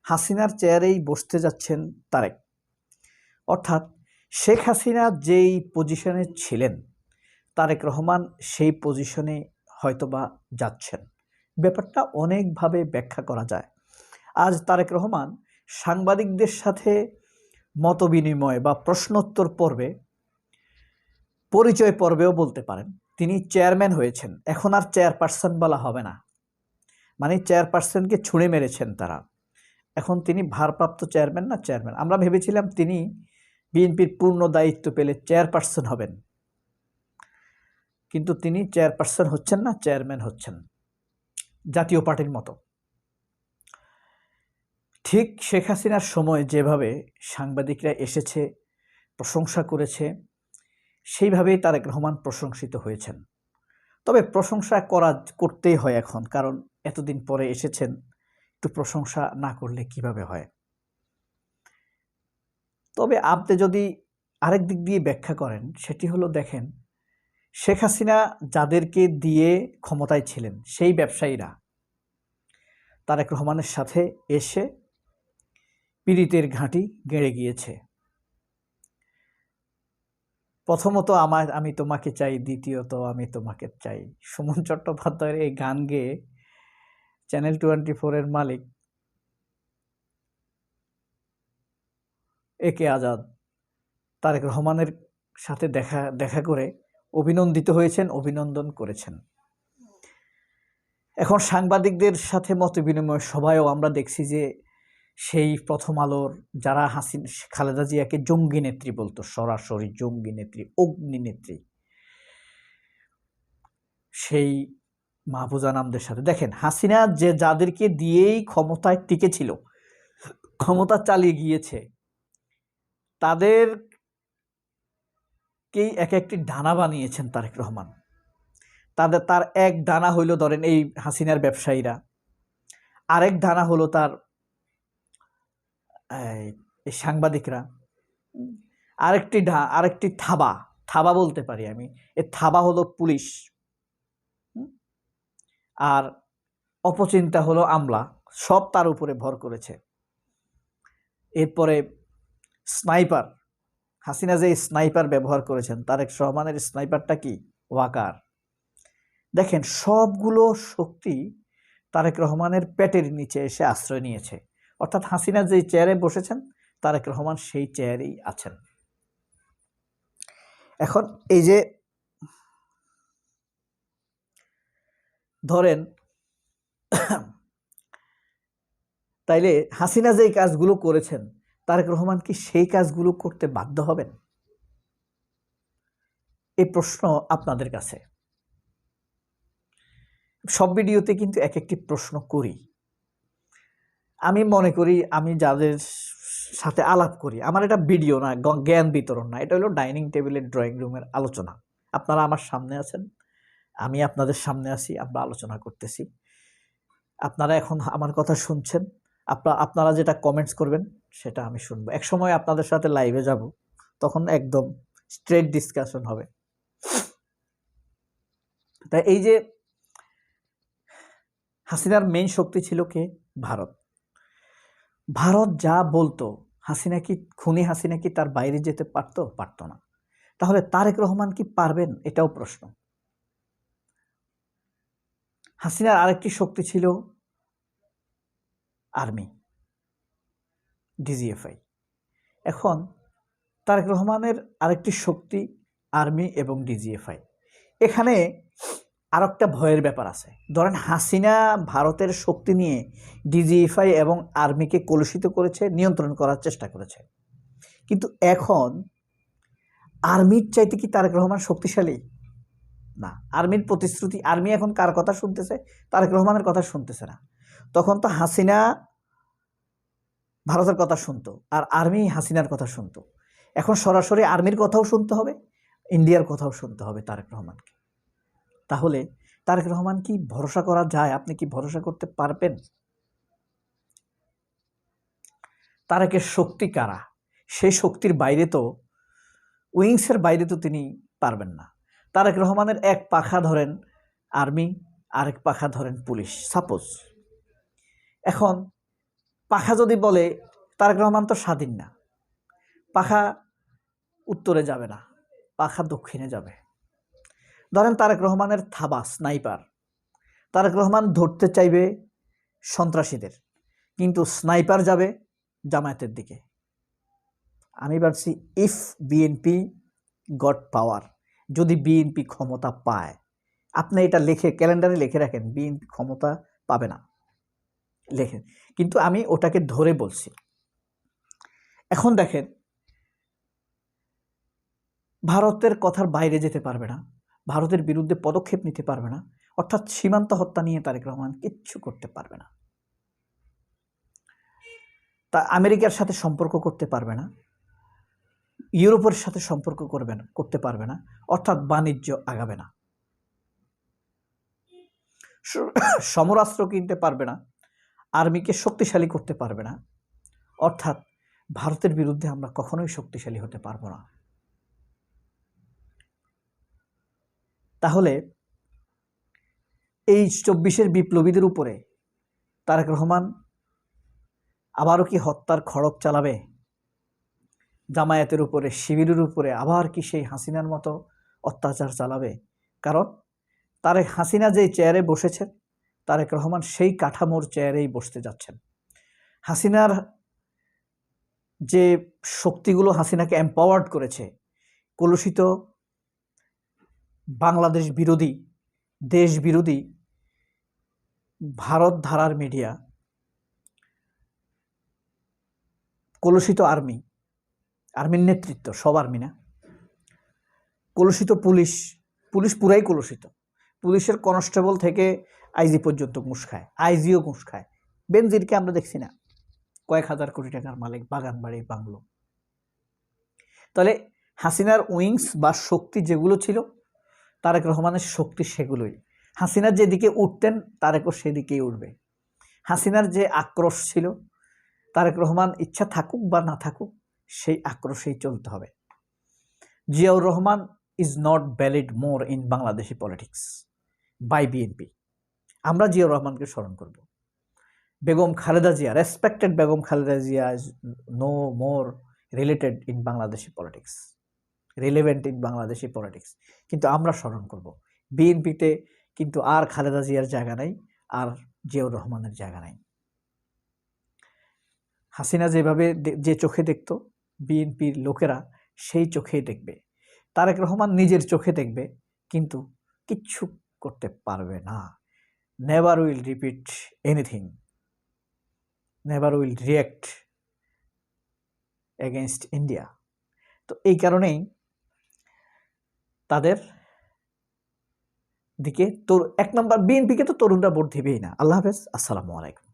হাসিনার চেয়ারেই বসতে যাচ্ছেন তারেক। অর্থাৎ শেখ হাসিনা যেই পজিশনে ছিলেন, তারেক রহমান সেই পজিশনে হয়তোবা যাচ্ছেন। ব্যাপারটা অনেকভাবে ব্যাখ্যা করা যায়। আজ তারেক রহমান সাংবাদিকদের সাথে মতবিনিময় বা প্রশ্নোত্তর পর্বে, পরিচয় পর্বেও বলতে পারেন, তিনি চেয়ারম্যান হয়েছেন। এখন আর চেয়ারপারসন বলা হবে না, মানে চেয়ারপারসনকে ছুঁড়ে মেরেছেন তারা। এখন তিনি ভারপ্রাপ্ত চেয়ারম্যান না চেয়ারম্যান। আমরা ভেবেছিলাম তিনি বিএনপির পূর্ণ দায়িত্ব পেলে চেয়ারপারসন হবেন, কিন্তু তিনি চেয়ারপারসন হচ্ছেন না, চেয়ারম্যান হচ্ছেন, জাতীয় পার্টির মতো। ঠিক শেখ হাসিনার সময় যেভাবে সাংবাদিকরা এসেছে, প্রশংসা করেছে, সেইভাবেই তারেক রহমান প্রশংসিত হয়েছেন। তবে প্রশংসা করতেই হয় এখন, কারণ এতদিন পরে এসেছেন, একটু প্রশংসা না করলে কিভাবে হয়। তবে আপনি যদি আরেক দিক দিয়ে ব্যাখ্যা করেন, সেটি হলো, দেখেন, শেখ হাসিনা যাদেরকে দিয়ে ক্ষমতায় ছিলেন, সেই ব্যবসায়ীরা তারেক রহমানের সাথে এসে পীড়িতের ঘাঁটি গেড়ে গিয়েছে। প্রথমত আমি তোমাকে চাই, দ্বিতীয়ত আমি তোমাকে চাই। সুমন চট্টোপাধ্যায়ের এই গান গেয়ে চ্যানেল 24-এর মালিক একে আজাদ তারেক রহমানের সাথে দেখা করে অভিনন্দিত হয়েছেন, অভিনন্দন করেছেন। এখন সাংবাদিকদের সাথে মত বিনিময় সভায়ও আমরা দেখছি যে সেই প্রথম আলোর যারা খালেদা জিয়াকে জঙ্গি নেত্রী বলতো, সরাসরি জঙ্গি নেত্রী, অগ্নি নেত্রী, সেই মাহফুজা নামদের সাথে, দেখেন, হাসিনা যে যাদেরকে দিয়েই ক্ষমতায় টিকেছিল, ক্ষমতা চালিয়ে গিয়েছে, তাদেরকেই এক একটি ডানা বানিয়েছেন তারেক রহমান। তার এক ডানা হইল, ধরেন, এই হাসিনার ব্যবসায়ীরা, আরেক ডানা হলো তার এই সাংবাদিকরা, আরেকটি থাবা বলতে পারি আমি, এই থাবা হলো পুলিশ, আর অপচিন্তা হলো আমলা, সব তার উপরে ভর করেছে। এরপরে স্নাইপার, হাসিনা যে স্নাইপার ব্যবহার করেছেন, তারেক রহমানের স্নাইপারটা কি? ওয়াকার। দেখেন, সবগুলো শক্তি তারেক রহমানের পেটের নিচে এসে আশ্রয় নিয়েছে। অর্থাৎ হাসিনা যে চেয়ারে বসেছেন, তারেক রহমান সেই চেয়ারেই আছেন। এখন এই যে ধরেন, তাইলে হাসিনা যে কাজগুলো করেছেন, তারেক রহমান কি সেই কাজগুলো করতে বাধ্য হবেন? এই প্রশ্ন আপনাদের কাছে। সব ভিডিওতে কিন্তু এক একটি প্রশ্ন করি। আমি মনে করি, আমি যাদের সাথে আলাপ করি, আমার এটা ভিডিও না, জ্ঞান বিতরণ না, এটা হলো ডাইনিং টেবিলের, ড্রয়িং রুমের আলোচনা। আপনারা আমার সামনে আছেন, আমি আপনাদের সামনে আছি, আমরা আলোচনা করতেছি। আপনারা এখন আমার কথা শুনছেন, আপনারা যেটা কমেন্টস করবেন সেটা আমি শুনবো। এক সময় আপনাদের সাথে লাইভে যাব, তখন একদম স্ট্রেট ডিসকাশন হবে। তাই এই যে হাসিনার মেইন শক্তি ছিল কে? ভারত। ভারত যা বলতো, খুনি হাসিনা কি তার বাইরে যেতে পারতো না। তাহলে তারেক রহমান কি পারবেন? এটাও প্রশ্ন। হাসিনার আরেকটি শক্তি ছিল আর্মি, ডিজিএফআই। এখন তারেক রহমানের আরেকটি শক্তি আর্মি এবং ডিজিএফআই। এখানে আরেকটা ভয়ের ব্যাপার আছে। ধরেন, হাসিনা ভারতের শক্তি নিয়ে ডিজিএফআই এবং আর্মিকে কলুষিত করেছে, নিয়ন্ত্রণ করার চেষ্টা করেছে। কিন্তু এখন আর্মির চাইতে কি তারেক রহমান শক্তিশালী? না। আর্মির প্রতিশ্রুতি, আর্মি এখন কার কথা শুনতেছে? তারেক রহমানের কথা শুনতেছে না। তখন তো হাসিনা ভারতের কথা শুনতো, আর আর্মি হাসিনার কথা শুনতো। এখন সরাসরি আর্মির কথাও শুনতে হবে, ইন্ডিয়ার কথাও শুনতে হবে তারেক রহমানকে। তাহলে তারেক রহমান কি ভরসা করা যায়? আপনি কি ভরসা করতে পারবেন? তারেকের শক্তি কারা? সেই শক্তির বাইরে তো, উইংসের বাইরে তো তিনি পারবেন না। তারেক রহমানের এক পাখা ধরেন আর্মি, আরেক পাখা ধরেন পুলিশ, সাপোজ। এখন পাখা যদি বলে তারেক রহমান তো স্বাধীন না, পাখা উত্তরে যাবে না, পাখা দক্ষিণে যাবে। ধরেন তারেক রহমানের থাবা স্নাইপার, তারেক রহমান ধরতে চাইবে সন্ত্রাসীদের, কিন্তু স্নাইপার যাবে জামায়াতের দিকে। আমি ভাবছি ইফ বিএনপি গট পাওয়ার, যদি বিএনপি ক্ষমতা পায়, আপনি এটা লিখে ক্যালেন্ডারে লিখে রাখেন, বিএনপি ক্ষমতা পাবে না, লেখেন। কিন্তু আমি ওটাকে ধরে বলছি। এখন দেখেন, ভারতের কথার বাইরে যেতে পারবে না, ভারতের বিরুদ্ধে পদক্ষেপ নিতে পারবে না, অর্থাৎ সীমান্ত হত্যা নিয়ে তারেক রহমান কিচ্ছু করতে পারবে না, তা আমেরিকার সাথে সম্পর্ক করতে পারবে না, ইউরোপের সাথে সম্পর্ক করতে পারবে না, অর্থাৎ বাণিজ্য আগাবে না, সমরাস্ত্র কিনতে পারবে না, আর্মিকে শক্তিশালী করতে পারবে না, অর্থাৎ ভারতের বিরুদ্ধে আমরা কখনোই শক্তিশালী হতে পারবো না। তাহলে এই 24-এর বিপ্লবীদের উপরে তারেক রহমান আবারও কি হত্যার খড়গ চালাবে? জামায়াতের উপরে, শিবিরের উপরে আবার কি সেই হাসিনার মতো অত্যাচার চালাবে? কারণ হাসিনা যেই চেয়ারে বসেছেন, তারেক রহমান সেই কাঠামোর চেয়ারেই বসতে যাচ্ছেন। হাসিনার যে শক্তিগুলো হাসিনাকে এম্পাওয়ার্ড করেছে, কলুষিত বাংলাদেশ বিরোধী, দেশ বিরোধী, ভারত ধারার মিডিয়া, কলুষিত আর্মির নেতৃত্ব, সব আর্মি না, কলুষিত পুলিশ পুরাই কলুষিত, পুলিশের কনস্টেবল থেকে আইজি পর্যন্ত ঘুষ খায়, আইজিও ঘুষ খায়। বেনজিরকে আমরা দেখছি না, কয়েক হাজার কোটি টাকার মালিক, বাগান বাড়ি বাংলো। তাহলে হাসিনার উইংস বা শক্তি যেগুলো ছিল, তারেক রহমানের শক্তি সেগুলোই। হাসিনার যেদিকে উঠতেন তারেকও সেদিকেই উঠবে। হাসিনার যে আক্রোশ ছিল, তারেক রহমান ইচ্ছা থাকুক বা না থাকুক সেই আক্রোশেই চলতে হবে। Ziaur Rahman is not valid more in Bangladeshi politics by BNP. আমরা জিয়াউর রহমানকে স্মরণ করব। Begum Khaleda Zia, respected Begum Khaleda Zia is no more related in Bangladeshi politics, relevant in Bangladeshi politics, কিন্তু আমরা স্মরণ করব। বিএনপিতে কিন্তু আর খালেদা জিয়ার জায়গা নাই, আর জিয়াউর রহমানের জায়গা নাই। হাসিনা যেভাবে যে চোখে দেখত, বিএনপির লোকেরা সেই চোখেই দেখবে। তারেক রহমান নিজের চোখে দেখবে, কিন্তু কিচ্ছু করতে পারবে না। Never will repeat anything, never will react against India. তো এই কারণেই তাদের দিকে এক নম্বর বিএনপিকে তো তরুণরা ভোট দিবেই না। আল্লাহ হাফেজ, আসসালামু আলাইকুম।